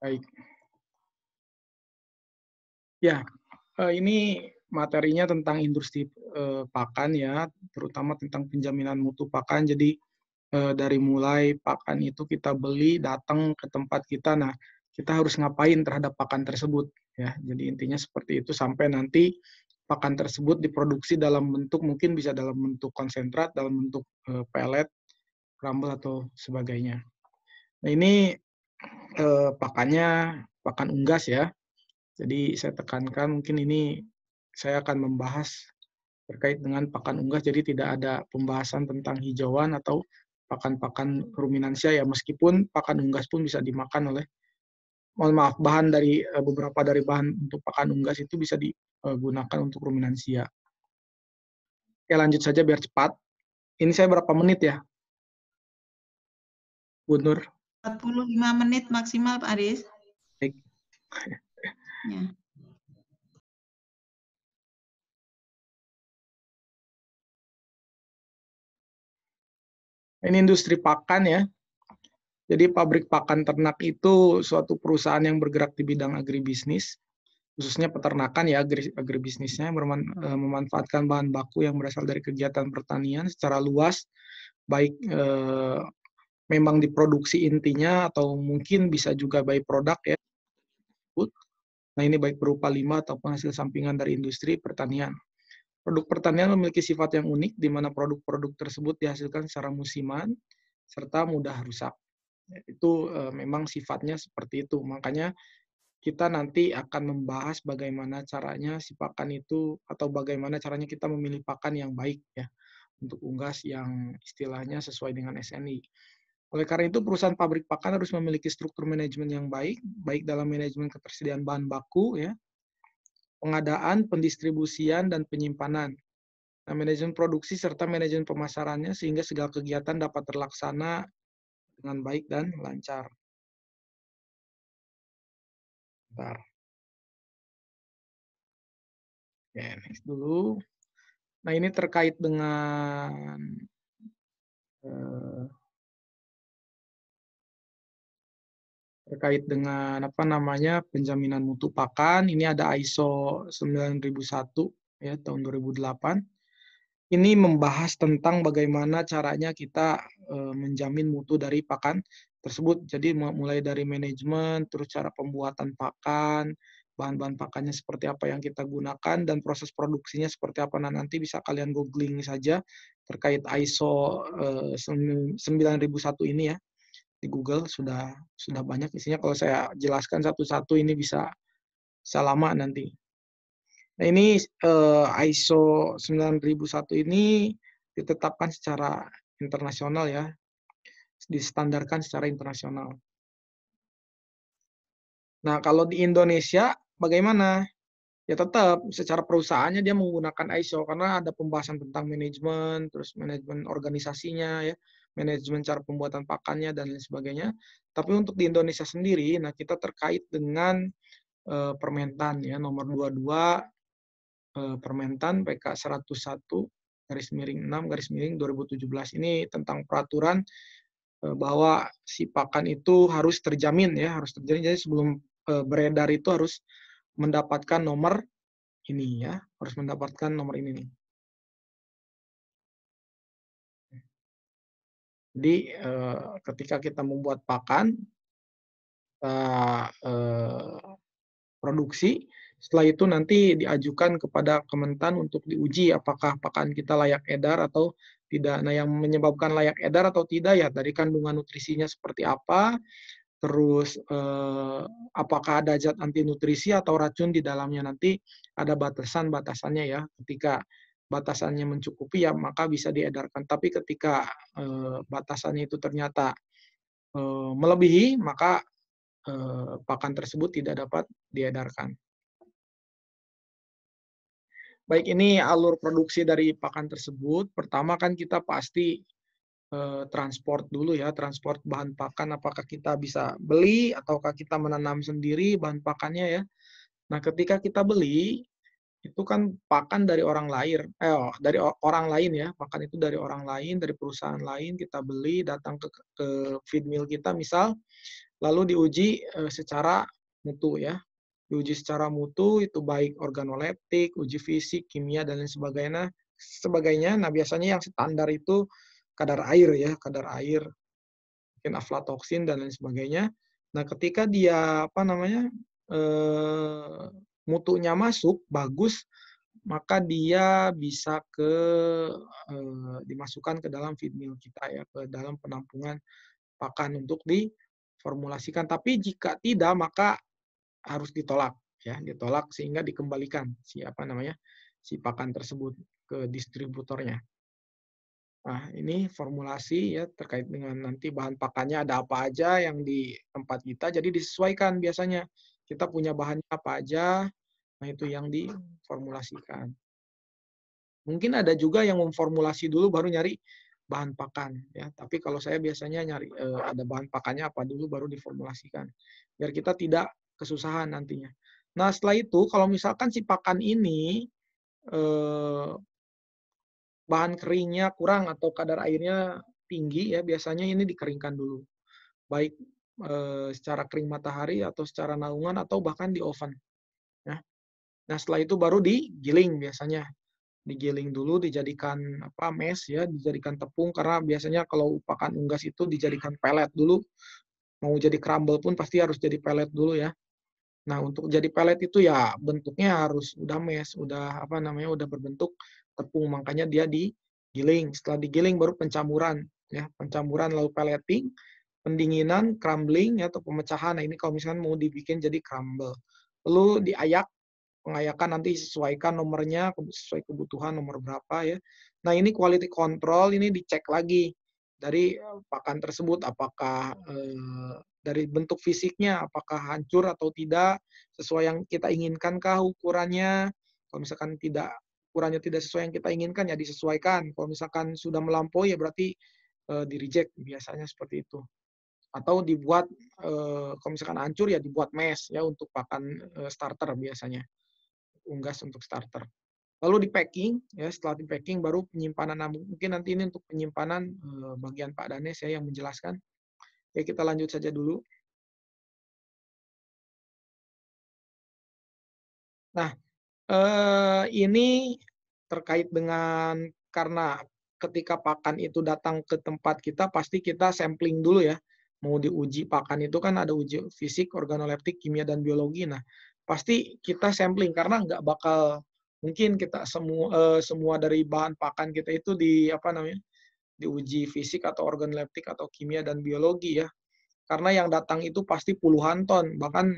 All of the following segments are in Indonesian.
Baik. Ya, ini materinya tentang industri, pakan ya, terutama tentang penjaminan mutu pakan. Jadi, dari mulai pakan itu kita beli, datang ke tempat kita, nah kita harus ngapain terhadap pakan tersebut, ya. Jadi intinya seperti itu sampai nanti pakan tersebut diproduksi dalam bentuk mungkin bisa dalam bentuk konsentrat, dalam bentuk, pelet, crumble, atau sebagainya. Nah ini, pakannya pakan unggas ya. Jadi saya tekankan mungkin ini saya akan membahas terkait dengan pakan unggas, jadi tidak ada pembahasan tentang hijauan atau pakan-pakan ruminansia ya, meskipun pakan unggas pun bisa dimakan oleh, mohon maaf, bahan dari beberapa dari bahan untuk pakan unggas itu bisa digunakan untuk ruminansia. Oke, lanjut saja biar cepat. Ini saya berapa menit ya, Bu Nur? 45 menit maksimal, Pak Aris. Baik. Ya. Ini industri pakan ya. Jadi pabrik pakan ternak itu suatu perusahaan yang bergerak di bidang agribisnis, khususnya peternakan ya, agribisnisnya memanfaatkan bahan baku yang berasal dari kegiatan pertanian secara luas, baik memang diproduksi intinya atau mungkin bisa juga by produk ya. Nah ini baik berupa limbah ataupun hasil sampingan dari industri pertanian. Produk pertanian memiliki sifat yang unik di mana produk-produk tersebut dihasilkan secara musiman serta mudah rusak. Itu memang sifatnya seperti itu. Makanya kita nanti akan membahas bagaimana caranya si pakan itu atau bagaimana caranya kita memilih pakan yang baik ya untuk unggas yang istilahnya sesuai dengan SNI. Oleh karena itu perusahaan pabrik pakan harus memiliki struktur manajemen yang baik, baik dalam manajemen ketersediaan bahan baku ya, pengadaan, pendistribusian dan penyimpanan. Nah, manajemen produksi serta manajemen pemasarannya sehingga segala kegiatan dapat terlaksana dengan baik dan lancar. Bentar. Oke, next dulu. Nah, ini terkait dengan apa namanya penjaminan mutu pakan. Ini ada ISO 9001 ya tahun 2008. Ini membahas tentang bagaimana caranya kita menjamin mutu dari pakan tersebut. Jadi mulai dari manajemen, terus cara pembuatan pakan, bahan-bahan pakannya seperti apa yang kita gunakan, dan proses produksinya seperti apa. Nah, nanti bisa kalian googling saja terkait ISO 9001 ini ya. Di Google sudah banyak isinya. Kalau saya jelaskan satu-satu ini bisa lama nanti. Nah, ini ISO 9001 ini ditetapkan secara internasional ya, distandarkan secara internasional. Nah, kalau di Indonesia bagaimana? Ya tetap secara perusahaannya dia menggunakan ISO karena ada pembahasan tentang manajemen, terus manajemen organisasinya ya, manajemen cara pembuatan pakannya dan lain sebagainya. Tapi untuk di Indonesia sendiri, nah kita terkait dengan Permentan ya nomor 22 Permentan PK 101 garis miring 6 garis miring 2017 ini tentang peraturan bahwa si pakan itu harus terjamin ya, harus terjamin. Jadi sebelum beredar itu harus mendapatkan nomor ini ya, harus mendapatkan nomor ini nih. Jadi ketika kita membuat pakan, produksi, setelah itu nanti diajukan kepada Kementan untuk diuji apakah pakan kita layak edar atau tidak. Nah, yang menyebabkan layak edar atau tidak ya dari kandungan nutrisinya seperti apa, terus apakah ada zat anti nutrisi atau racun di dalamnya, nanti ada batasan-batasannya ya. Ketika batasannya mencukupi ya maka bisa diedarkan. Tapi ketika batasannya itu ternyata melebihi, maka pakan tersebut tidak dapat diedarkan. Baik, ini alur produksi dari pakan tersebut. Pertama kan kita pasti transport dulu ya, transport bahan pakan, apakah kita bisa beli ataukah kita menanam sendiri bahan pakannya ya. Nah, ketika kita beli, itu kan pakan dari orang lain, dari orang lain ya, pakan itu dari orang lain, dari perusahaan lain, kita beli, datang ke feed mill kita misal, lalu diuji secara mutu ya. Diuji secara mutu itu baik organoleptik, uji fisik, kimia dan lain sebagainya. Nah, biasanya yang standar itu kadar air ya, kadar air, mungkin aflatoksin dan lain sebagainya. Nah, ketika dia mutunya masuk bagus, maka dia bisa dimasukkan ke dalam feed mill kita ya, ke dalam penampungan pakan untuk diformulasikan. Tapi jika tidak, maka harus ditolak ya, ditolak sehingga dikembalikan si pakan tersebut ke distributornya. Nah, ini formulasi ya terkait dengan nanti bahan pakannya ada apa aja yang di tempat kita, jadi disesuaikan biasanya. Kita punya bahannya apa aja, nah itu yang diformulasikan. Mungkin ada juga yang memformulasi dulu baru nyari bahan pakan ya. Tapi kalau saya biasanya nyari ada bahan pakannya apa dulu baru diformulasikan. Biar kita tidak kesusahan nantinya. Nah, setelah itu kalau misalkan si pakan ini bahan keringnya kurang atau kadar airnya tinggi ya, biasanya ini dikeringkan dulu. Baik secara kering matahari atau secara naungan atau bahkan di oven ya. Nah, setelah itu baru digiling biasanya. Digiling dulu, dijadikan mes ya, dijadikan tepung karena biasanya kalau pakan unggas itu dijadikan pelet dulu. Mau jadi crumble pun pasti harus jadi pelet dulu ya. Nah, untuk jadi pelet itu ya bentuknya harus udah mes, udah berbentuk tepung, makanya dia digiling. Setelah digiling baru pencamuran ya, pencamuran lalu pelleting, pendinginan, crumbling ya, atau pemecahan. Nah, ini kalau misalkan mau dibikin jadi crumble. Lalu diayak, pengayakan nanti sesuaikan nomornya sesuai kebutuhan nomor berapa ya. Nah, ini quality control ini dicek lagi dari pakan tersebut apakah dari bentuk fisiknya apakah hancur atau tidak sesuai yang kita inginkankah ukurannya. Kalau misalkan ukurannya tidak sesuai yang kita inginkan ya disesuaikan. Kalau misalkan sudah melampaui ya berarti di reject biasanya seperti itu. Atau dibuat kalau misalkan hancur ya dibuat mesh ya untuk pakan starter biasanya. Unggas untuk starter. Lalu di packing ya, setelah di packing baru penyimpanan. Nah, mungkin nanti ini untuk penyimpanan bagian Pak Danes ya yang menjelaskan. Ya, kita lanjut saja dulu. Nah, ini terkait dengan karena ketika pakan itu datang ke tempat kita pasti kita sampling dulu ya. Mau diuji pakan itu kan ada uji fisik, organoleptik, kimia dan biologi. Nah, pasti kita sampling karena nggak bakal mungkin kita semua dari bahan pakan kita itu diuji fisik atau organoleptik atau kimia dan biologi ya. Karena yang datang itu pasti puluhan ton, bahkan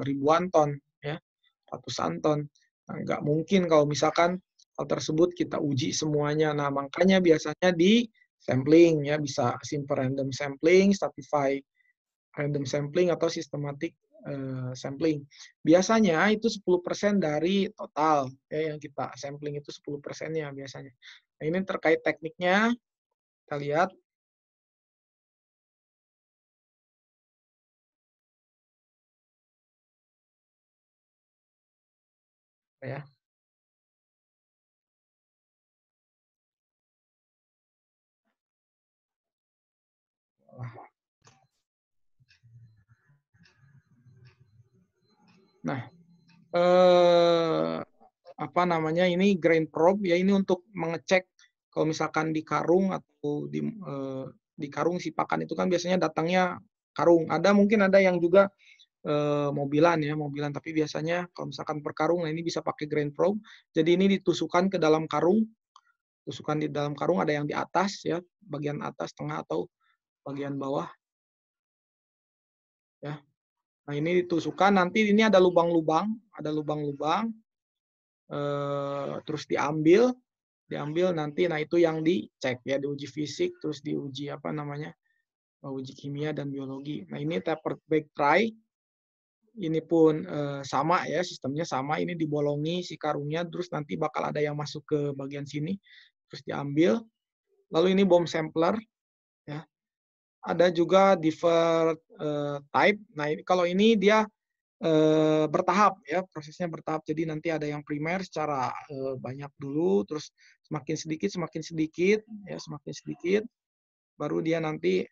ribuan ton ya, ratusan ton. Nah, nggak mungkin kalau misalkan hal tersebut kita uji semuanya. Nah, makanya biasanya di sampling ya, bisa simple random sampling, stratified random sampling atau systematic sampling. Biasanya itu 10% dari total ya, yang kita sampling itu 10%-nya biasanya. Nah, ini terkait tekniknya kita lihat ya. Nah, ini grain probe ya, ini untuk mengecek kalau misalkan di karung atau di karung si pakan itu kan biasanya datangnya karung. Mungkin ada yang juga mobilan ya, mobilan, tapi biasanya kalau misalkan per karung, nah ini bisa pakai grain probe. Jadi ini ditusukkan ke dalam karung, tusukan di dalam karung ada yang di atas ya, bagian atas, tengah atau bagian bawah ya. Nah, ini ditusukkan, nanti ini ada lubang-lubang, terus diambil nanti, nah itu yang dicek ya, diuji fisik, terus diuji uji kimia dan biologi. Nah, ini tapered bag tray, ini pun sama ya, sistemnya sama, ini dibolongi si karungnya, terus nanti bakal ada yang masuk ke bagian sini, terus diambil. Lalu ini bomb sampler ya. Ada juga divert type. Nah, kalau ini dia bertahap ya, prosesnya bertahap. Jadi nanti ada yang primer secara banyak dulu, terus semakin sedikit ya, semakin sedikit, baru dia nanti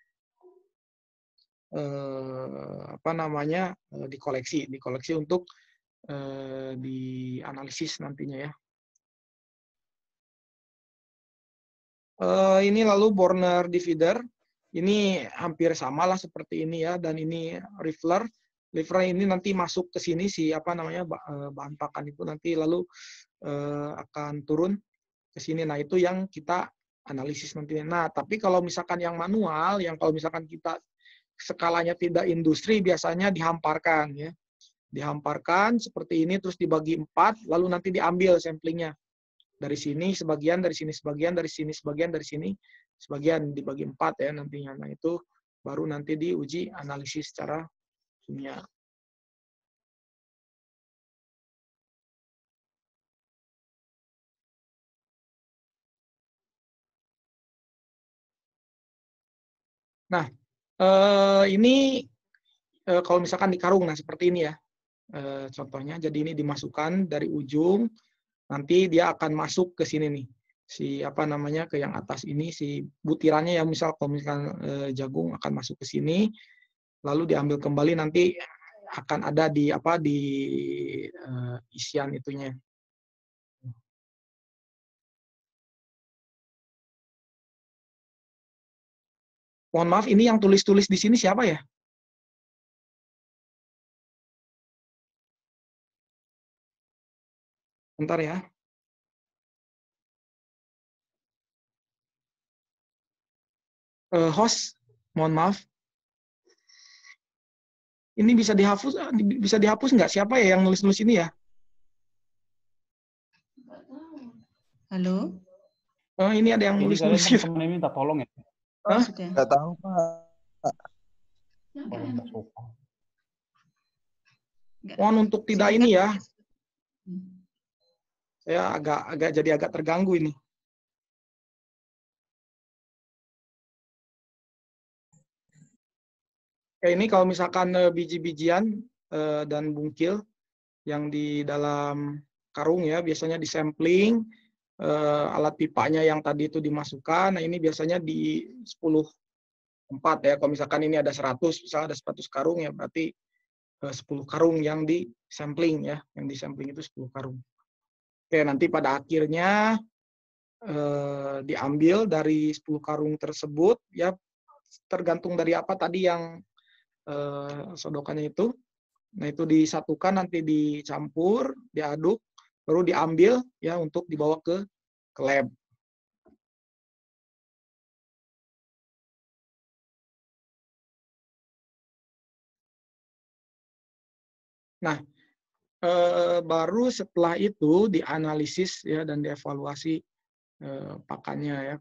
apa namanya, dikoleksi untuk dianalisis nantinya ya. Ini lalu Borner divider, ini hampir sama lah seperti ini ya, dan ini Riffler. Riffler ini nanti masuk ke sini si apa namanya bahan pakan itu nanti lalu akan turun ke sini. Nah, itu yang kita analisis nanti. Nah, tapi kalau misalkan yang manual, yang kalau misalkan kita skalanya tidak industri, biasanya dihamparkan ya. Dihamparkan seperti ini, terus dibagi 4, lalu nanti diambil samplingnya. Dari sini sebagian, dari sini sebagian, dari sini sebagian, dari sini sebagian, dibagi 4 ya nantinya. Nah, itu baru nanti diuji analisis secara kimia. Nah, ini kalau misalkan di karung, nah seperti ini ya contohnya. Jadi ini dimasukkan dari ujung, nanti dia akan masuk ke sini nih, si apa namanya, ke yang atas ini, si butirannya ya, misal kalau misalkan jagung akan masuk ke sini, lalu diambil kembali, nanti akan ada di apa di isian itunya. Mohon maaf, ini yang tulis-tulis di sini siapa ya? Bentar ya. Host, mohon maaf. Ini bisa dihapus nggak? Siapa ya yang nulis-nulis ini ya? Halo? Ini ada yang Ini nulis-nulis kalian gitu. teman-teman minta tolong ya? Oh, Hah? sudah. Nggak tahu, Pak. Kalau minta sopan. Mohon untuk tidak Silakan. ini ya. Saya agak terganggu ini. Kayak ini kalau misalkan biji-bijian dan bungkil yang di dalam karung ya, biasanya disampling, alat pipanya yang tadi itu dimasukkan. Nah, ini biasanya di 10 tempat ya. Kalau misalkan ini ada 100, misalnya ada 100 karung ya, berarti 10 karung yang disampling ya. Yang disampling itu 10 karung. Oke, nanti pada akhirnya diambil dari 10 karung tersebut ya, tergantung dari apa tadi yang sodokannya itu. Nah, itu disatukan, nanti dicampur, diaduk, baru diambil ya untuk dibawa ke lab. Nah, baru setelah itu dianalisis ya dan dievaluasi pakannya ya,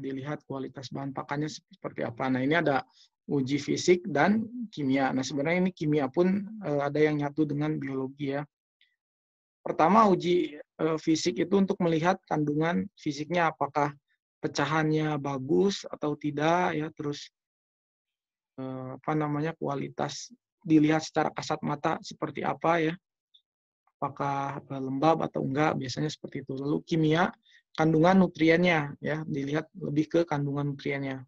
dilihat kualitas bahan pakannya seperti apa. Nah, ini ada uji fisik dan kimia. Nah, sebenarnya ini kimia pun ada yang nyatu dengan biologi ya. Pertama, uji fisik itu untuk melihat kandungan fisiknya, apakah pecahannya bagus atau tidak ya, terus apa namanya, kualitas dilihat secara kasat mata seperti apa ya, apakah lembab atau enggak, biasanya seperti itu. Lalu kimia, kandungan nutriennya ya, dilihat lebih ke kandungan nutriennya.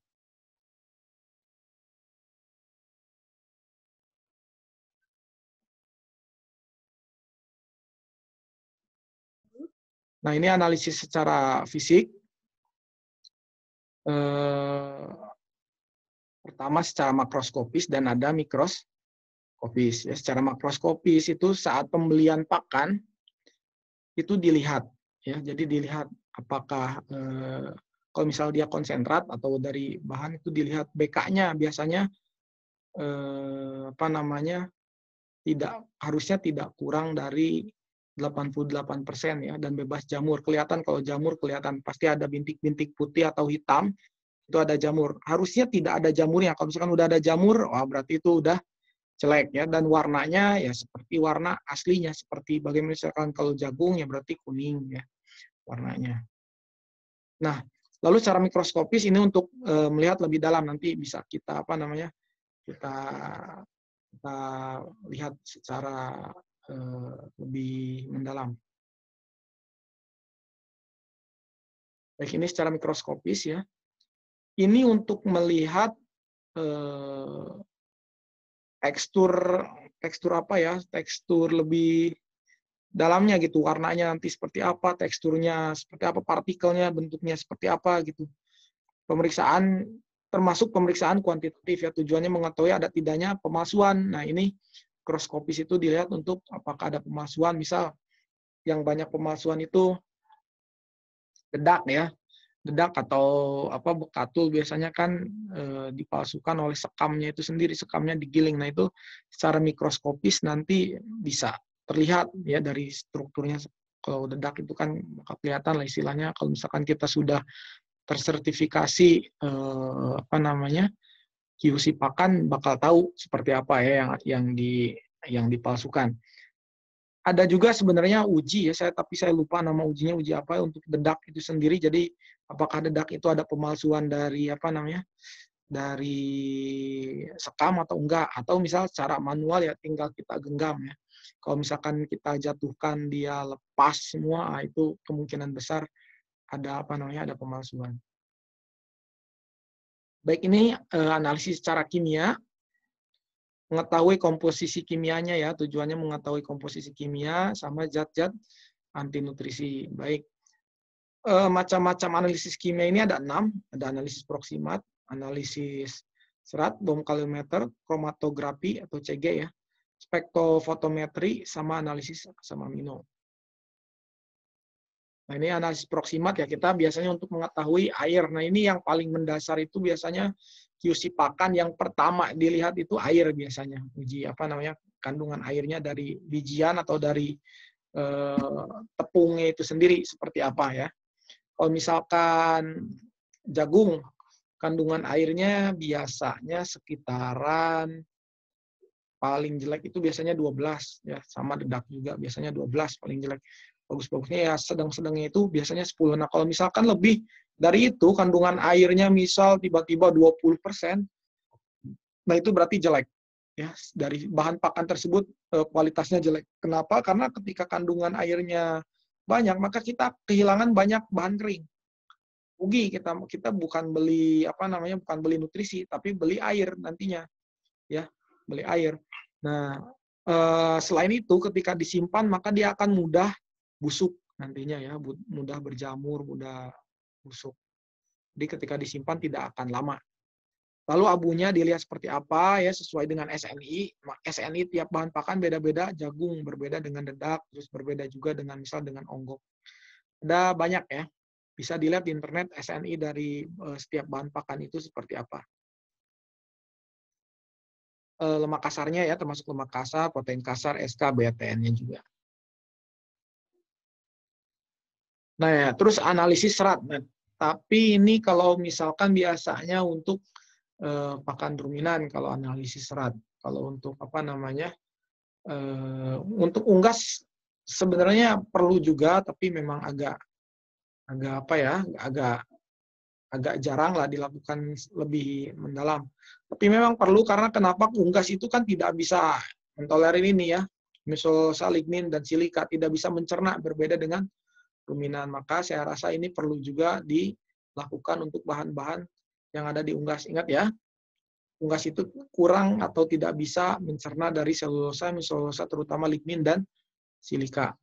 Nah, ini analisis secara fisik. Pertama secara makroskopis dan ada mikroskopis. Ya, secara makroskopis itu saat pembelian pakan itu dilihat ya. Jadi dilihat apakah kalau misal dia konsentrat atau dari bahan itu dilihat BK-nya, biasanya apa namanya, harusnya tidak kurang dari 88% ya, dan bebas jamur. Kelihatan kalau jamur, kelihatan pasti ada bintik-bintik putih atau hitam, itu ada jamur. Harusnya tidak ada jamurnya. Kalau misalkan udah ada jamur, wah berarti itu udah jelek ya. Dan warnanya ya seperti warna aslinya, seperti bagaimana misalkan kalau jagung ya berarti kuning ya warnanya. Nah, lalu secara mikroskopis ini untuk melihat lebih dalam, nanti bisa kita apa namanya, kita lihat secara lebih mendalam. Baik, ini secara mikroskopis ya. Ini untuk melihat tekstur apa ya? Tekstur lebih dalamnya gitu, warnanya nanti seperti apa, teksturnya seperti apa, partikelnya bentuknya seperti apa gitu. Pemeriksaan termasuk pemeriksaan kuantitatif ya, tujuannya mengetahui ada tidaknya pemalsuan. Nah, ini mikroskopis itu dilihat untuk apakah ada pemalsuan. Misal yang banyak pemalsuan itu dedak ya. Dedak atau apa bekatul biasanya kan dipalsukan oleh sekamnya itu sendiri, sekamnya digiling. Nah, itu secara mikroskopis nanti bisa terlihat ya dari strukturnya. Kalau dedak itu kan bakal kelihatan lah istilahnya kalau misalkan kita sudah tersertifikasi apa namanya QC pakan bakal tahu seperti apa ya yang dipalsukan. Ada juga sebenarnya uji ya, tapi saya lupa nama ujinya uji apa untuk dedak itu sendiri. Jadi apakah dedak itu ada pemalsuan dari apa namanya dari sekam atau enggak, atau misal secara manual ya tinggal kita genggam ya. Kalau misalkan kita jatuhkan dia lepas semua, itu kemungkinan besar ada apa namanya ada pemalsuan. Baik, ini analisis secara kimia. Mengetahui komposisi kimianya ya, tujuannya mengetahui komposisi kimia sama zat-zat anti nutrisi. Baik, macam-macam analisis kimia ini ada 6, ada analisis proksimat, analisis serat, bom kalorimeter, kromatografi atau CG ya, spektrofotometri sama analisis asam amino. Nah, ini analisis proksimat ya, kita biasanya untuk mengetahui air. Nah, ini yang paling mendasar itu biasanya QC pakan yang pertama dilihat itu air biasanya. Uji apa namanya kandungan airnya dari bijian atau dari tepungnya itu sendiri seperti apa ya. Kalau misalkan jagung, kandungan airnya biasanya sekitaran paling jelek itu biasanya 12 ya, sama dedak juga biasanya 12 paling jelek. Bagus-bagusnya ya sedang-sedangnya itu biasanya 10. Nah, kalau misalkan lebih dari itu kandungan airnya misal tiba-tiba 20%, nah itu berarti jelek. Ya, dari bahan pakan tersebut kualitasnya jelek. Kenapa? Karena ketika kandungan airnya banyak, maka kita kehilangan banyak bahan kering. Rugi kita bukan beli apa namanya, bukan beli nutrisi, tapi beli air nantinya. Ya, beli air. Nah, selain itu ketika disimpan maka dia akan mudah busuk nantinya ya, mudah berjamur, mudah busuk. Jadi ketika disimpan tidak akan lama. Lalu abunya dilihat seperti apa ya, sesuai dengan SNI. SNI tiap bahan pakan beda-beda, jagung berbeda dengan dedak, terus berbeda juga dengan misal dengan onggok. Ada banyak ya. Bisa dilihat di internet SNI dari setiap bahan pakan itu seperti apa. Lemak kasarnya ya, termasuk lemak kasar, protein kasar, SK, BTN-nya juga. Nah ya, terus analisis serat. Nah, tapi ini kalau misalkan biasanya untuk pakan ruminan kalau analisis serat. Kalau untuk apa namanya, untuk unggas sebenarnya perlu juga, tapi memang agak apa ya, agak jarang lah dilakukan lebih mendalam. Tapi memang perlu karena kenapa unggas itu kan tidak bisa mentolerir ini ya, misosa, lignin dan silika tidak bisa mencerna, berbeda dengan ruminan. Maka saya rasa ini perlu juga dilakukan untuk bahan-bahan yang ada di unggas. Ingat ya, unggas itu kurang atau tidak bisa mencerna dari selulosa, misosa, terutama lignin dan silika.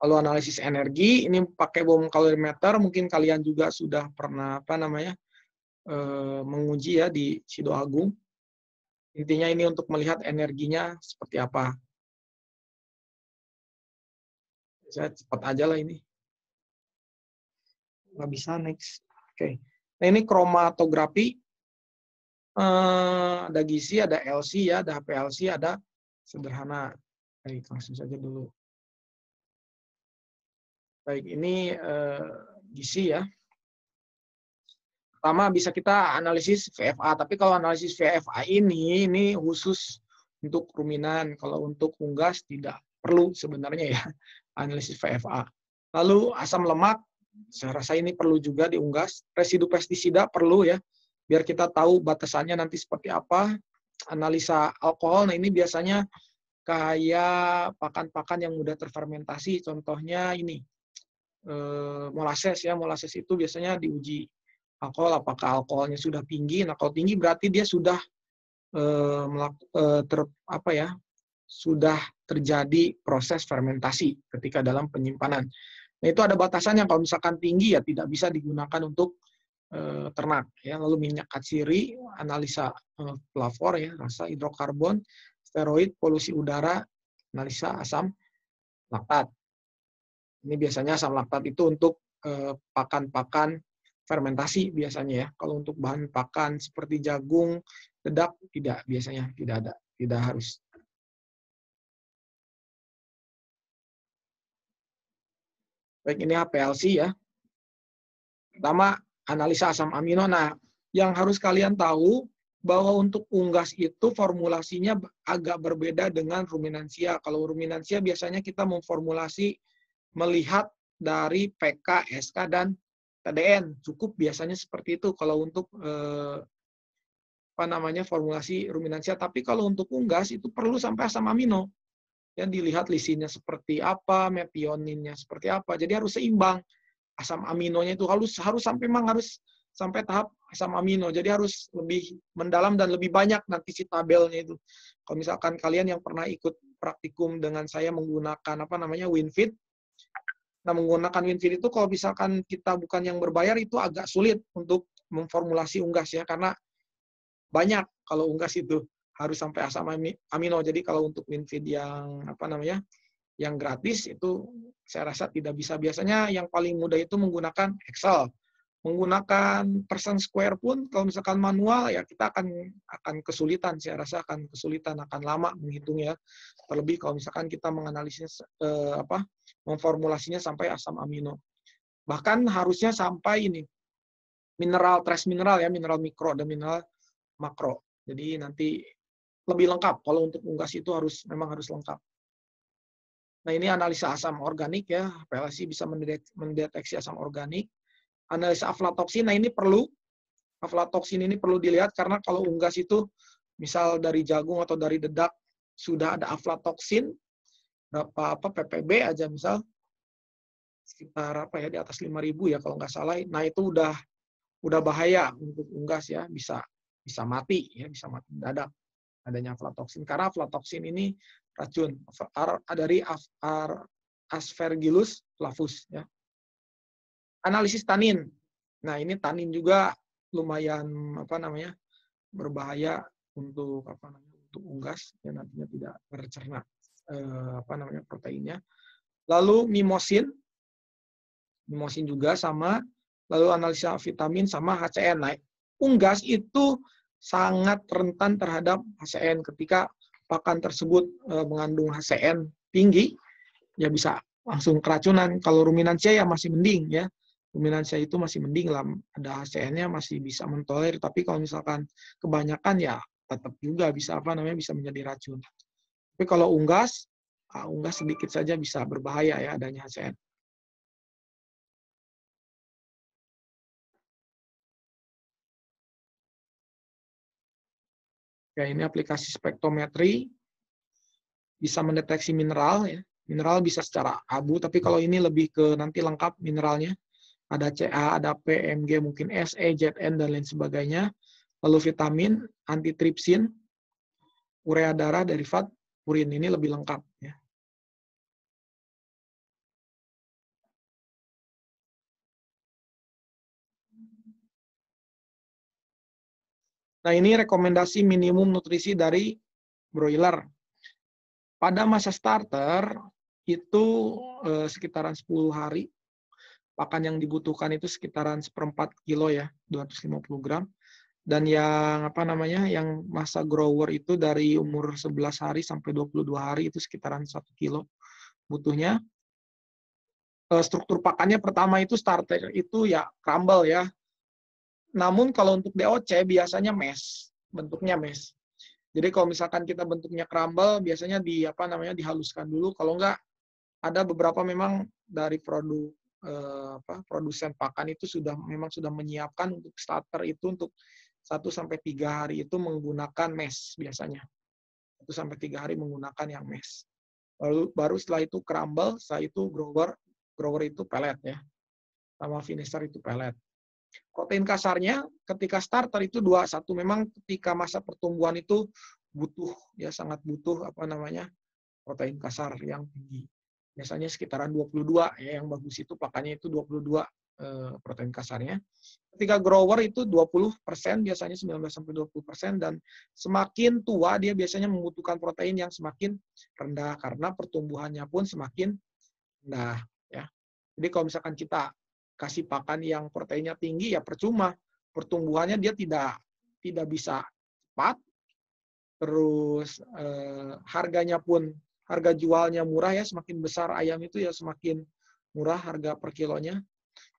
Lalu analisis energi, ini pakai bom kalorimeter, mungkin kalian juga sudah pernah apa namanya menguji ya di Sido Agung. Intinya ini untuk melihat energinya seperti apa. Saya cepat aja lah ini. Nggak bisa, next. Oke. Nah, ini kromatografi. Ada gizi, ada LC ya, ada HPLC, ada sederhana. Baik, langsung saja dulu. Baik, ini gizi ya. Pertama bisa kita analisis VFA, tapi kalau analisis VFA ini khusus untuk ruminan. Kalau untuk unggas tidak perlu sebenarnya ya analisis VFA. Lalu asam lemak, saya rasa ini perlu juga diunggas. Residu pestisida perlu ya, biar kita tahu batasannya nanti seperti apa. Analisa alkohol, nah ini biasanya kayak pakan-pakan yang mudah terfermentasi. Contohnya ini, molasses ya. Molasses itu biasanya diuji alkohol, apakah alkoholnya sudah tinggi. Nah, kalau tinggi berarti dia sudah sudah terjadi proses fermentasi ketika dalam penyimpanan. Nah, itu ada batasannya. Kalau misalkan tinggi ya tidak bisa digunakan untuk ternak ya. Lalu minyak katsiri, analisa flavor ya, rasa hidrokarbon, steroid, polusi udara, analisa asam laktat. Ini biasanya asam laktat itu untuk pakan-pakan fermentasi biasanya ya. Kalau untuk bahan pakan seperti jagung, dedak tidak, biasanya tidak ada, tidak harus. Baik, ini HPLC ya. Pertama, analisa asam amino. Nah, yang harus kalian tahu bahwa untuk unggas itu formulasinya agak berbeda dengan ruminansia. Kalau ruminansia biasanya kita memformulasi melihat dari PK, SK, dan TDN. Cukup biasanya seperti itu kalau untuk formulasi ruminansia. Tapi kalau untuk unggas itu perlu sampai asam amino. Ya, dilihat lisinnya seperti apa, metioninnya seperti apa. Jadi harus seimbang. Asam aminonya itu harus sampai tahap asam amino. Jadi harus lebih mendalam dan lebih banyak nanti si tabelnya itu. Kalau misalkan kalian yang pernah ikut praktikum dengan saya menggunakan WinFit. Nah, menggunakan WinFit itu kalau misalkan kita bukan yang berbayar itu agak sulit untuk memformulasi unggas ya, karena banyak kalau unggas itu harus sampai asam amino. Jadi kalau untuk WinFit yang yang gratis itu saya rasa tidak bisa. Biasanya yang paling mudah itu menggunakan Excel. Menggunakan percent square pun kalau misalkan manual ya kita akan kesulitan. Saya rasa akan kesulitan, akan lama menghitungnya. Terlebih kalau misalkan kita menganalisisnya memformulasinya sampai asam amino. Bahkan harusnya sampai ini mineral, trace mineral ya, mineral mikro dan mineral makro. Jadi nanti lebih lengkap. Kalau untuk unggas itu memang harus lengkap. Nah, ini analisa asam organik ya. PLC bisa mendeteksi asam organik. Analisa aflatoksin, nah ini perlu. Aflatoksin ini perlu dilihat karena kalau unggas itu misal dari jagung atau dari dedak sudah ada aflatoksin berapa ppb aja misal sekitar di atas 5.000 ya kalau nggak salah. Nah, itu udah bahaya untuk unggas ya, bisa mati ya, bisa mati mendadak adanya aflatoksin. Karena aflatoksin ini racun dari Aspergillus flavus ya. Analisis tanin. Nah, ini tanin juga lumayan berbahaya untuk untuk unggas yang nantinya tidak tercerna proteinnya. Lalu mimosin juga sama. Lalu analisa vitamin sama HCN. Nah, unggas itu sangat rentan terhadap HCN. Ketika pakan tersebut mengandung HCN tinggi, ya bisa langsung keracunan. Kalau ruminansia ya masih mending ya. Ruminansia itu masih mending lah, ada HCN-nya masih bisa mentolerir. Tapi kalau misalkan kebanyakan ya tetap juga bisa bisa menjadi racun. Tapi kalau unggas sedikit saja bisa berbahaya ya adanya HCN. Ya, ini aplikasi spektrometri bisa mendeteksi mineral ya. Mineral bisa secara abu, tapi kalau ini lebih ke nanti lengkap mineralnya. Ada Ca, ada P, Mg, mungkin Se, Zn, dan lain sebagainya. Lalu vitamin, antitripsin, urea darah, derivat, purin. Ini lebih lengkap. Ya. Nah, ini rekomendasi minimum nutrisi dari broiler. Pada masa starter, itu sekitaran 10 hari. Pakan yang dibutuhkan itu sekitaran 1/4 kilo ya, 250 gram. Dan yang yang masa grower itu dari umur 11 hari sampai 22 hari itu sekitaran 1 kilo butuhnya. Struktur pakannya pertama itu starter itu ya crumble ya. Namun kalau untuk DOC biasanya mesh, bentuknya mesh. Jadi kalau misalkan kita bentuknya crumble biasanya dihaluskan dulu. Kalau enggak, ada beberapa memang dari produsen pakan itu memang sudah menyiapkan untuk starter itu untuk 1-3 hari itu menggunakan mesh biasanya. 1 sampai 3 hari menggunakan yang mash. Lalu baru setelah itu crumble, setelah itu grower itu pellet ya. Sama finisher itu pellet. Protein kasarnya ketika starter itu 21, memang ketika masa pertumbuhan itu butuh ya, sangat butuh protein kasar yang tinggi. Biasanya sekitaran 22 ya, yang bagus itu pakannya itu 22 protein kasarnya. Ketika grower itu 20%, biasanya 19-20%, dan semakin tua dia biasanya membutuhkan protein yang semakin rendah karena pertumbuhannya pun semakin rendah ya. Jadi kalau misalkan kita kasih pakan yang proteinnya tinggi ya percuma, pertumbuhannya dia tidak bisa cepat, terus harga jualnya murah ya, semakin besar ayam itu ya semakin murah harga per kilonya.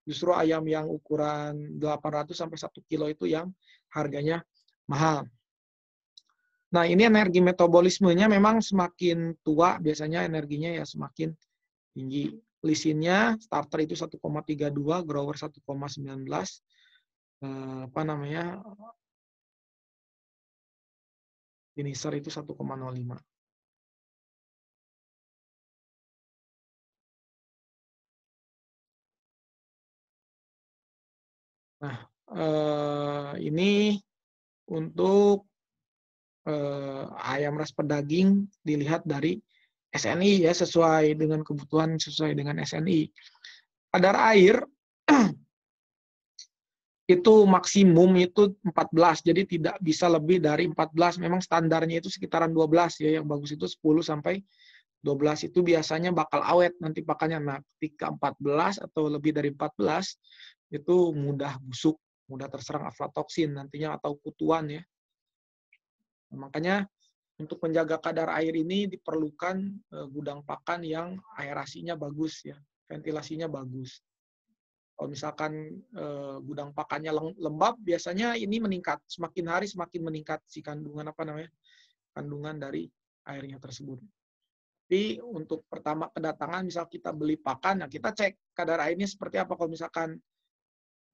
Justru ayam yang ukuran 800 sampai 1 kilo itu yang harganya mahal. Nah, ini energi metabolismenya memang semakin tua, biasanya energinya ya semakin tinggi. Lisinnya starter itu 1,32, grower 1,19. Finisher itu 1,05. Nah, ini untuk ayam ras pedaging dilihat dari SNI ya, sesuai dengan kebutuhan, sesuai dengan SNI. Kadar air itu maksimum itu 14, jadi tidak bisa lebih dari 14. Memang standarnya itu sekitaran 12 ya, yang bagus itu 10 sampai 12 itu biasanya bakal awet nanti pakannya. Nah, ketika 14 atau lebih dari 14 itu mudah busuk, mudah terserang aflatoksin nantinya atau kutuan ya. Nah, makanya untuk menjaga kadar air ini diperlukan gudang pakan yang aerasinya bagus ya, ventilasinya bagus. Kalau misalkan gudang pakannya lembab, biasanya ini meningkat, semakin hari semakin meningkat si kandungan kandungan dari airnya tersebut. Tapi untuk pertama kedatangan, misal kita beli pakan, nah kita cek kadar airnya seperti apa. Kalau misalkan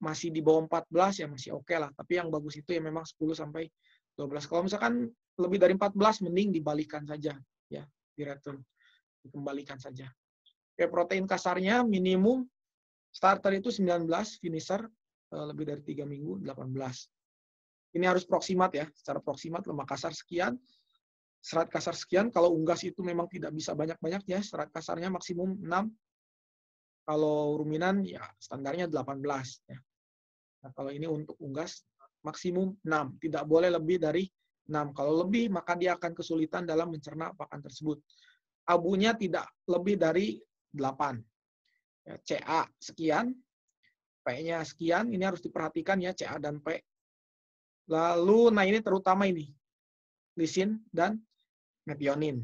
masih di bawah 14 ya masih oke lah. Tapi yang bagus itu ya memang 10 sampai 12. Kalau misalkan lebih dari 14, mending dibalikan saja ya, di-return, dikembalikan saja. Oke, protein kasarnya minimum starter itu 19, finisher lebih dari 3 minggu 18. Ini harus proksimat ya, secara proksimat lemak kasar sekian, serat kasar sekian. Kalau unggas itu memang tidak bisa banyak-banyak ya, serat kasarnya maksimum 6. Kalau ruminan ya standarnya 18 ya. Nah, kalau ini untuk unggas maksimum 6, tidak boleh lebih dari 6. Kalau lebih maka dia akan kesulitan dalam mencerna pakan tersebut. Abunya tidak lebih dari 8. Ya, CA sekian, P-nya sekian, ini harus diperhatikan ya CA dan P. Lalu, nah ini terutama ini, lisin dan methionine.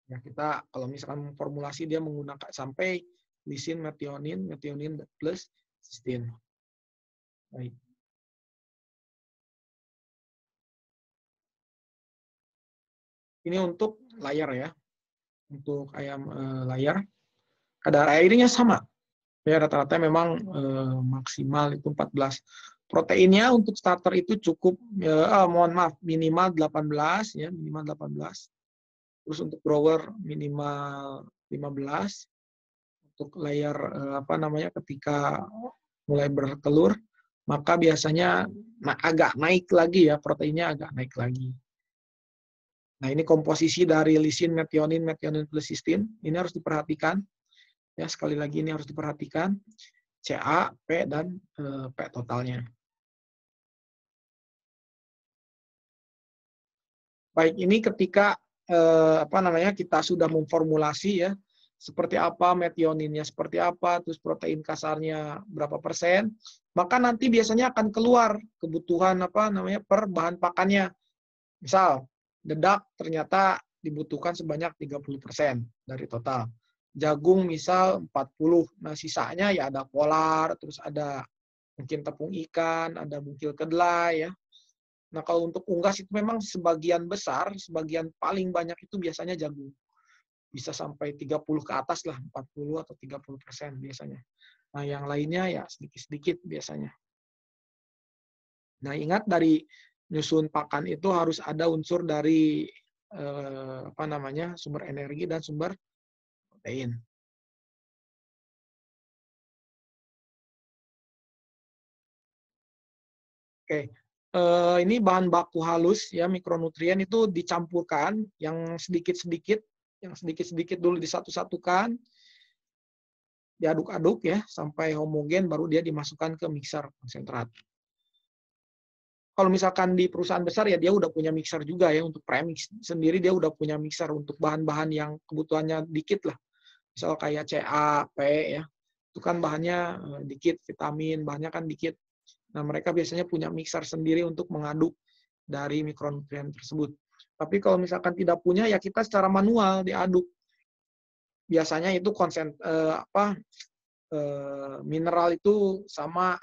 Ya, kita kalau misalkan formulasi dia menggunakan sampai lisin, methionine plus cysteine. Baik. Ini untuk layar ya. Untuk ayam layar, kadar airnya sama. Ya, rata-rata memang maksimal itu 14. Proteinnya untuk starter itu cukup, minimal 18 ya, minimal 18. Terus untuk grower minimal 15. Untuk layar ketika mulai bertelur, maka biasanya agak naik lagi ya, proteinnya agak naik lagi. Nah, ini komposisi dari lisin, methionine plus cysteine. Ini harus diperhatikan. Ya, sekali lagi ini harus diperhatikan. CA, P, dan P totalnya. Baik, ini ketika kita sudah memformulasi ya, seperti apa methioninnya, seperti apa, terus protein kasarnya berapa persen, maka nanti biasanya akan keluar kebutuhan per bahan pakannya. Misal, dedak ternyata dibutuhkan sebanyak 30% dari total. Jagung misal 40. Nah, sisanya ya ada polar, terus ada mungkin tepung ikan, ada mungkin kedelai ya. Nah, kalau untuk unggas itu memang sebagian besar, sebagian paling banyak itu biasanya jagung. Bisa sampai 30 ke atas lah, 40 atau 30% biasanya. Nah, yang lainnya ya sedikit-sedikit biasanya. Nah, ingat dari nyusun pakan itu harus ada unsur dari sumber energi dan sumber protein. Oke, ini bahan baku halus ya, mikronutrien itu dicampurkan yang sedikit-sedikit dulu disatu-satukan, diaduk-aduk ya sampai homogen, baru dia dimasukkan ke mixer konsentrat. Kalau misalkan di perusahaan besar ya dia udah punya mixer juga ya, untuk premix sendiri dia udah punya mixer untuk bahan-bahan yang kebutuhannya dikit lah. Misal kayak CA, P ya, itu kan bahannya dikit, vitamin, bahannya kan dikit. Nah, mereka biasanya punya mixer sendiri untuk mengaduk dari mikronutrien tersebut. Tapi kalau misalkan tidak punya, ya kita secara manual diaduk. Biasanya itu mineral itu sama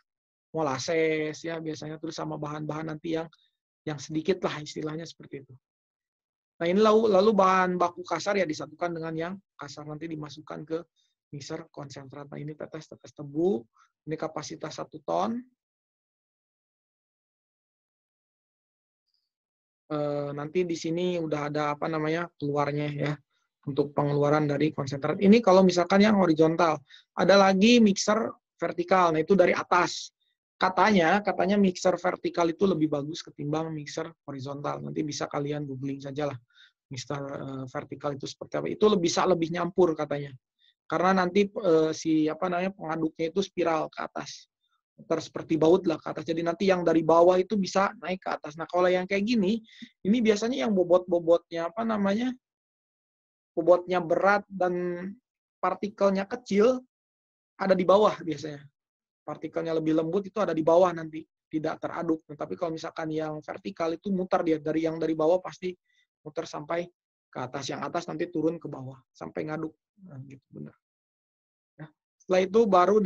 molases ya, biasanya terus sama bahan-bahan nanti yang sedikit lah istilahnya seperti itu. Nah, ini lalu bahan baku kasar ya disatukan dengan yang kasar, nanti dimasukkan ke mixer konsentrat. Nah, ini tetes tebu, ini kapasitas 1 ton. Nanti di sini udah ada keluarnya ya, untuk pengeluaran dari konsentrat. Ini kalau misalkan yang horizontal. Ada lagi mixer vertikal, nah itu dari atas. Katanya mixer vertikal itu lebih bagus ketimbang mixer horizontal. Nanti bisa kalian googling saja lah, mixer vertikal itu seperti apa. Itu bisa lebih nyampur katanya. Karena nanti pengaduknya itu spiral ke atas. Seperti baut lah ke atas. Jadi nanti yang dari bawah itu bisa naik ke atas. Nah, kalau yang kayak gini, ini biasanya yang bobotnya bobotnya berat dan partikelnya kecil ada di bawah biasanya. Partikelnya lebih lembut itu ada di bawah nanti, tidak teraduk. Tapi kalau misalkan yang vertikal itu muter dia, yang dari bawah pasti muter sampai ke atas. Yang atas nanti turun ke bawah sampai ngaduk. Nah, gitu benar. Nah, setelah itu baru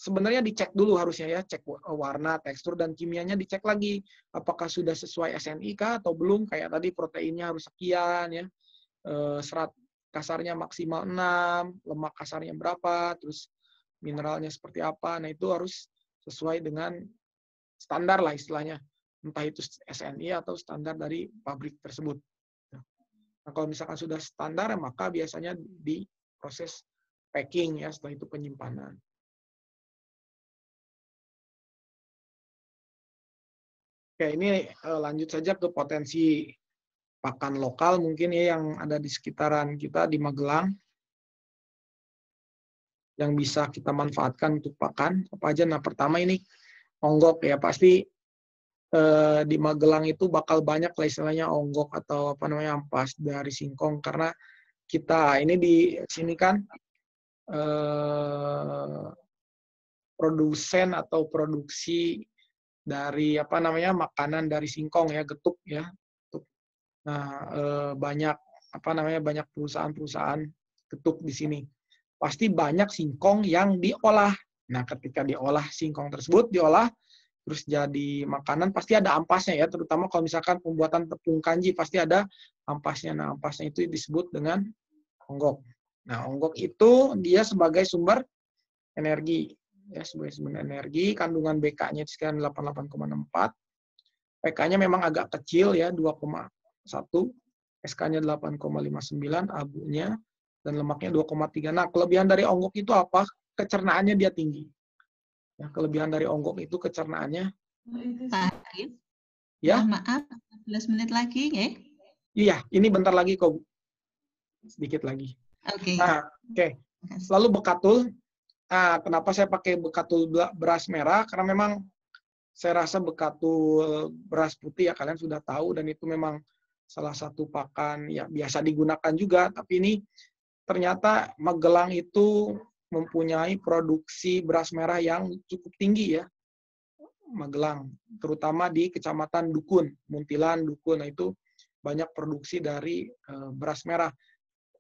sebenarnya dicek dulu harusnya ya, cek warna, tekstur, dan kimianya dicek lagi. Apakah sudah sesuai SNI kah atau belum, kayak tadi proteinnya harus sekian, ya, serat kasarnya maksimal 6, lemak kasarnya berapa, terus mineralnya seperti apa. Nah, itu harus sesuai dengan standar lah istilahnya. Entah itu SNI atau standar dari pabrik tersebut. Nah, kalau misalkan sudah standar, maka biasanya diproses packing ya, setelah itu penyimpanan. Oke, ini lanjut saja ke potensi pakan lokal mungkin ya yang ada di sekitaran kita di Magelang yang bisa kita manfaatkan untuk pakan apa aja. Nah, pertama ini onggok ya, pasti di Magelang itu bakal banyak lah istilahnya onggok atau ampas dari singkong, karena kita ini di sini kan produsen atau produksi dari makanan dari singkong ya, getuk ya. Nah, banyak banyak perusahaan-perusahaan getuk di sini. Pasti banyak singkong yang diolah. Nah, ketika diolah singkong tersebut diolah terus jadi makanan, pasti ada ampasnya ya, terutama kalau misalkan pembuatan tepung kanji pasti ada ampasnya. Nah, ampasnya itu disebut dengan onggok. Nah, onggok itu dia sebagai sumber energi ya, sebagai sumber energi. Kandungan BK-nya sekitar 88,64. PK-nya memang agak kecil ya, 2,1, SK-nya 8,59, abunya dan lemaknya 2,3. Nah, kelebihan dari onggok itu apa? Kecernaannya dia tinggi. Ya, kelebihan dari onggok itu kecernaannya. Pak Arif, Ya. maaf, 14 menit lagi ya? Iya, ini bentar lagi kok. Sedikit lagi. Oke. Nah, oke. Lalu bekatul. Nah, kenapa saya pakai bekatul beras merah? Karena memang saya rasa bekatul beras putih ya kalian sudah tahu, dan itu memang salah satu pakan yang biasa digunakan juga. Tapi ini ternyata Magelang itu mempunyai produksi beras merah yang cukup tinggi ya. Magelang, terutama di Kecamatan Dukun, Muntilan, Dukun. Nah, itu banyak produksi dari beras merah.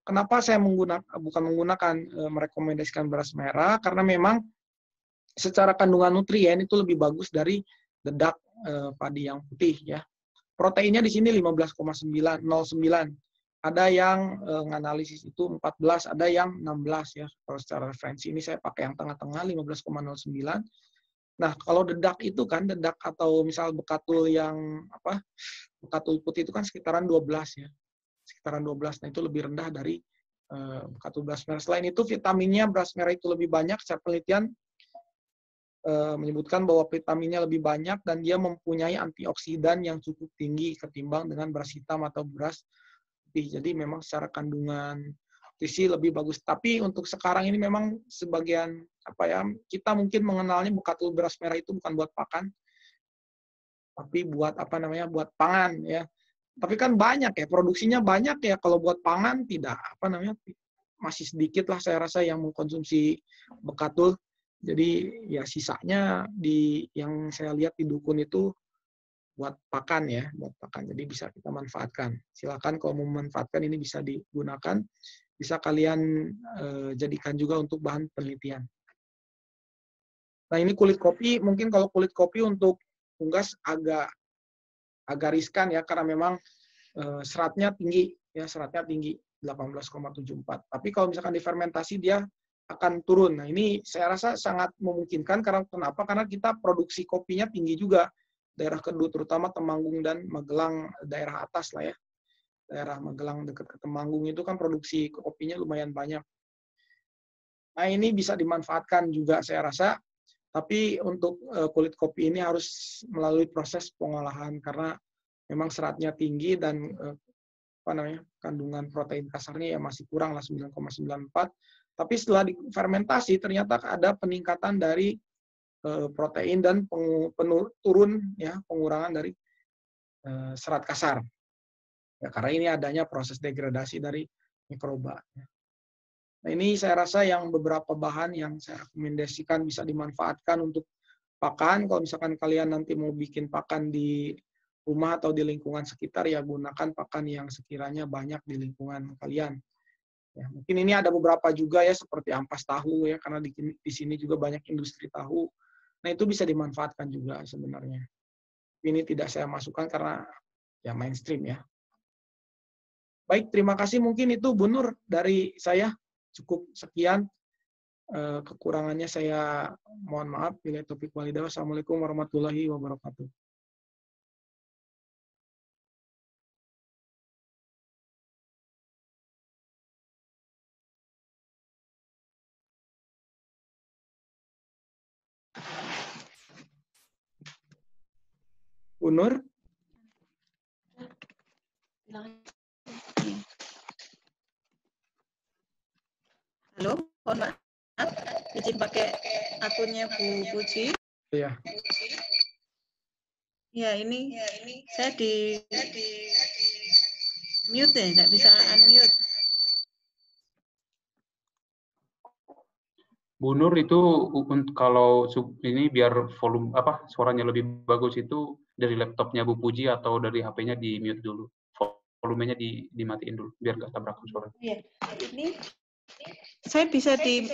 Kenapa saya merekomendasikan beras merah? Karena memang secara kandungan nutrien itu lebih bagus dari dedak padi yang putih ya. Proteinnya di sini 15,09. Ada yang menganalisis itu 14, ada yang 16 ya. Kalau secara referensi ini saya pakai yang tengah-tengah 15,09. Nah, kalau dedak itu kan, dedak atau misal bekatul yang apa? Bekatul putih itu kan sekitaran 12 ya. Sekitaran 12. Nah, itu lebih rendah dari bekatul beras merah. Selain itu, vitaminnya beras merah itu lebih banyak. Secara penelitian menyebutkan bahwa vitaminnya lebih banyak dan dia mempunyai antioksidan yang cukup tinggi ketimbang dengan beras hitam atau beras putih. Jadi memang secara kandungan nutrisi lebih bagus. Tapi untuk sekarang ini memang sebagian apa ya, kita mungkin mengenalnya bekatul beras merah itu bukan buat pakan, tapi buat apa namanya, buat pangan ya. Tapi kan banyak ya, produksinya banyak ya. Kalau buat pangan tidak apa namanya, masih sedikit lah saya rasa yang mengkonsumsi bekatul. Jadi ya sisanya yang saya lihat di dukun itu buat pakan ya, buat pakan. Jadi bisa kita manfaatkan. Silakan kalau mau memanfaatkan ini bisa digunakan, bisa kalian jadikan juga untuk bahan penelitian. Nah, ini kulit kopi, mungkin kalau kulit kopi untuk unggas agak riskan ya, karena memang seratnya tinggi ya, seratnya tinggi 18,74. Tapi kalau misalkan difermentasi dia akan turun. Nah, ini saya rasa sangat memungkinkan karena kenapa? Karena kita produksi kopinya tinggi juga. Daerah Kedua terutama Temanggung dan Magelang daerah atas lah ya. Daerah Magelang dekat ke Temanggung itu kan produksi kopinya lumayan banyak. Nah, ini bisa dimanfaatkan juga saya rasa. Tapi untuk kulit kopi ini harus melalui proses pengolahan karena memang seratnya tinggi dan apa namanya, kandungan protein kasarnya ya masih kurang lah 9,94. Tapi setelah difermentasi ternyata ada peningkatan dari protein dan pengurangan dari serat kasar. Ya, karena ini adanya proses degradasi dari mikroba. Nah, ini saya rasa yang beberapa bahan yang saya rekomendasikan bisa dimanfaatkan untuk pakan. Kalau misalkan kalian nanti mau bikin pakan di rumah atau di lingkungan sekitar, ya gunakan pakan yang sekiranya banyak di lingkungan kalian. Ya, mungkin ini ada beberapa juga ya seperti ampas tahu ya, karena di sini juga banyak industri tahu. Nah, itu bisa dimanfaatkan juga sebenarnya. Ini tidak saya masukkan karena ya mainstream ya. Baik, terima kasih. Mungkin itu Bu Nur dari saya. Cukup sekian. Kekurangannya saya mohon maaf. Bila topik walidah. Wassalamualaikum warahmatullahi wabarakatuh. Bu Nur? Halo, mohon maaf. Izin pakai akunnya Bu Puji. Iya. Ya, ini saya di mute ya, nggak bisa unmute. Bu Nur itu kalau ini biar volume apa suaranya lebih bagus itu dari laptopnya Bu Puji atau dari HP-nya di mute dulu. Volumenya dimatiin dulu biar nggak tabrakan suara. Iya, ini saya bisa di